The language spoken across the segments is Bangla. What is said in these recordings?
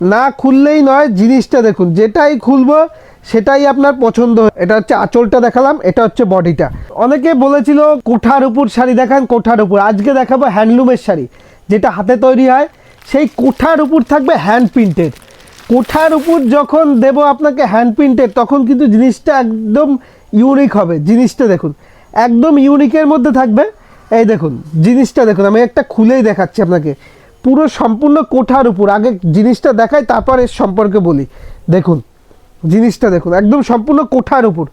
না খুললেই নয়, জিনিসটা দেখুন, যেটাই খুলবো সেটাই আপনার পছন্দ। এটা হচ্ছে আঁচলটা দেখালাম, এটা হচ্ছে বডিটা। অনেকে বলেছিল কোঠার উপর শাড়ি দেখান, কোঠার উপর। আজকে দেখাবো হ্যান্ডলুমের শাড়ি, যেটা হাতে তৈরি হয়। সেই কোঠার উপর থাকবে হ্যান্ড প্রিন্টেড। কোঠার উপর যখন দেব আপনাকে হ্যান্ড প্রিন্টেড, তখন কিন্তু জিনিসটা একদম ইউনিক হবে। জিনিসটা দেখুন, একদম ইউনিকের মধ্যে থাকবে। এই দেখুন জিনিসটা দেখুন, আমি একটা খুলেই দেখাচ্ছি আপনাকে। পুরো সম্পূর্ণ কোঠার উপর। আগে জিনিসটা দেখাই, তারপর এর সম্পর্কে বলি। দেখুন জিনিসটা দেখুন, একদম সম্পূর্ণ কোঠার উপর,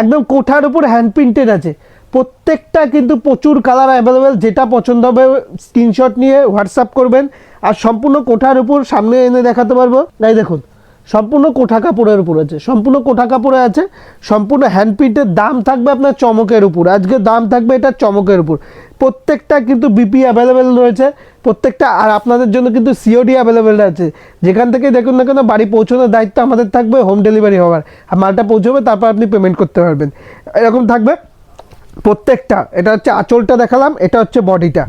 একদম কোঠার উপর হ্যান্ড প্রিন্টেড আছে। প্রত্যেকটা কিন্তু প্রচুর কালার অ্যাভেলেবেল। যেটা পছন্দ হবে স্ক্রিনশট নিয়ে হোয়াটসঅ্যাপ করবেন। আর সম্পূর্ণ কোঠার উপর সামনে এনে দেখাতে পারবো। এই দেখুন সম্পূর্ণ কোঠা কাপড়ের উপর আছে, সম্পূর্ণ কোঠা কাপড়ে আছে, সম্পূর্ণ হ্যান্ড প্রিন্টের। দাম থাকবে আপনার চমকের উপর। আজকে দাম থাকবে এটা চমকের উপর। প্রত্যেকটা কিন্তু বিপি অ্যাভেলেবেল রয়েছে প্রত্যেকটা। আর আপনাদের জন্য কিন্তু সিওডি অ্যাভেলেবেল আছে। যেখান থেকে দেখুন না কেন, বাড়ি পৌঁছানোর দায়িত্ব আমাদের থাকবে, হোম ডেলিভারি হওয়ার। আর মালটা পৌঁছবে, তারপর আপনি পেমেন্ট করতে পারবেন। এরকম থাকবে প্রত্যেকটা। এটা হচ্ছে আঁচলটা দেখালাম, এটা হচ্ছে বডিটা।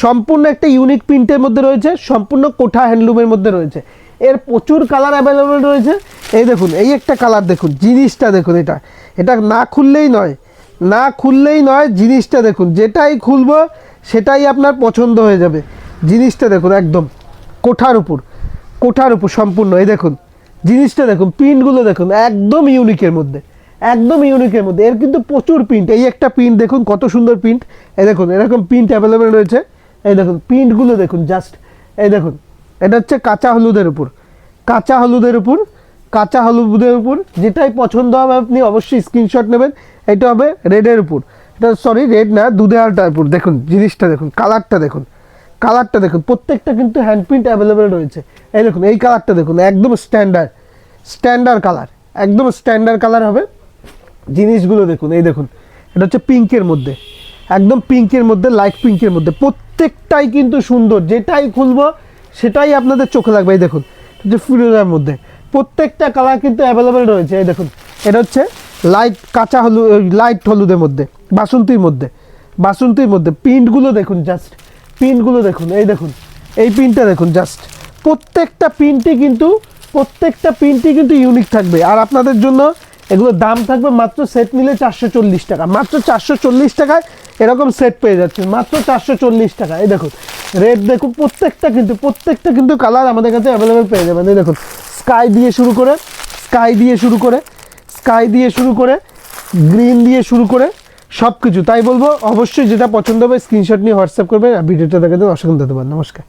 সম্পূর্ণ একটা ইউনিক প্রিন্টের মধ্যে রয়েছে, সম্পূর্ণ কোঠা হ্যান্ডলুমের মধ্যে রয়েছে। এর প্রচুর কালার অ্যাভেলেবেল রয়েছে। এই দেখুন, এই একটা কালার দেখুন, জিনিসটা দেখুন। এটা এটা না খুললেই নয়, না খুললেই নয়। জিনিসটা দেখুন, যেটাই খুলবো সেটাই আপনার পছন্দ হয়ে যাবে। জিনিসটা দেখুন, একদম কোঠার উপর, কোঠার উপর সম্পূর্ণ। এই দেখুন জিনিসটা দেখুন, প্রিন্টগুলো দেখুন, একদম ইউনিকের মধ্যে, একদম ইউনিকের মধ্যে। এর কিন্তু প্রচুর প্রিন্ট। এই একটা প্রিন্ট দেখুন, কত সুন্দর প্রিন্ট। এই দেখুন এরকম প্রিন্ট অ্যাভেলেবেল রয়েছে। এই দেখুন প্রিন্টগুলো দেখুন জাস্ট। এই দেখুন এটা হচ্ছে কাঁচা হলুদের উপর, কাঁচা হলুদের উপর, কাঁচা হলুদের উপর। যেটাই পছন্দ হবে আপনি অবশ্যই স্ক্রিনশট নেবেন। এটা হবে রেডের উপর, এটা সরি রেড না, দুধে আলটার উপর। দেখুন জিনিসটা দেখুন, কালারটা দেখুন, কালারটা দেখুন। প্রত্যেকটা কিন্তু হ্যান্ড প্রিন্ট অ্যাভেলেবেল রয়েছে। এই দেখুন এই কালারটা দেখুন, একদম স্ট্যান্ডার্ড, স্ট্যান্ডার্ড কালার, একদম স্ট্যান্ডার্ড কালার হবে। জিনিসগুলো দেখুন, এই দেখুন এটা হচ্ছে পিঙ্কের মধ্যে, একদম পিঙ্কের মধ্যে, লাইট পিঙ্কের মধ্যে। প্রত্যেকটাই কিন্তু সুন্দর। যেটাই খুলবো সেটাই আপনাদের চোখে লাগবে। এই দেখুন এটা হচ্ছে ফিরোজার মধ্যে। প্রত্যেকটা কালার কিন্তু অ্যাভেলেবেল রয়েছে। এই দেখুন এটা হচ্ছে লাইট কাঁচা হলুদ, লাইট হলুদের মধ্যে, বাসন্তীর মধ্যে, বাসন্তীর মধ্যে। প্রিন্টগুলো দেখুন জাস্ট, প্রিন্টগুলো দেখুন। এই দেখুন এই প্রিন্টটা দেখুন জাস্ট। প্রত্যেকটা প্রিন্টই কিন্তু, প্রত্যেকটা প্রিন্টই কিন্তু ইউনিক থাকবে। আর আপনাদের জন্য এগুলোর দাম থাকবে মাত্র সেট নিলে 440 টাকা। মাত্র 440 টাকায় এরকম সেট পেয়ে যাচ্ছেন, মাত্র 440 টাকা। এই দেখুন রেড দেখুন, প্রত্যেকটা কিন্তু, প্রত্যেকটা কিন্তু কালার আমাদের কাছে অ্যাভেলেবেল পেয়ে যাবেন। এই দেখুন স্কাই দিয়ে শুরু করে, স্কাই দিয়ে শুরু করে, স্কাই দিয়ে শুরু করে, গ্রিন দিয়ে শুরু করে সব কিছু। তাই বলবো অবশ্যই যেটা পছন্দ হবে স্ক্রিনশট নিয়ে হোয়াটসঅ্যাপ করবেন। আর ভিডিওটা দেখে দেবেন। অসংখ্য ধন্যবাদ, নমস্কার।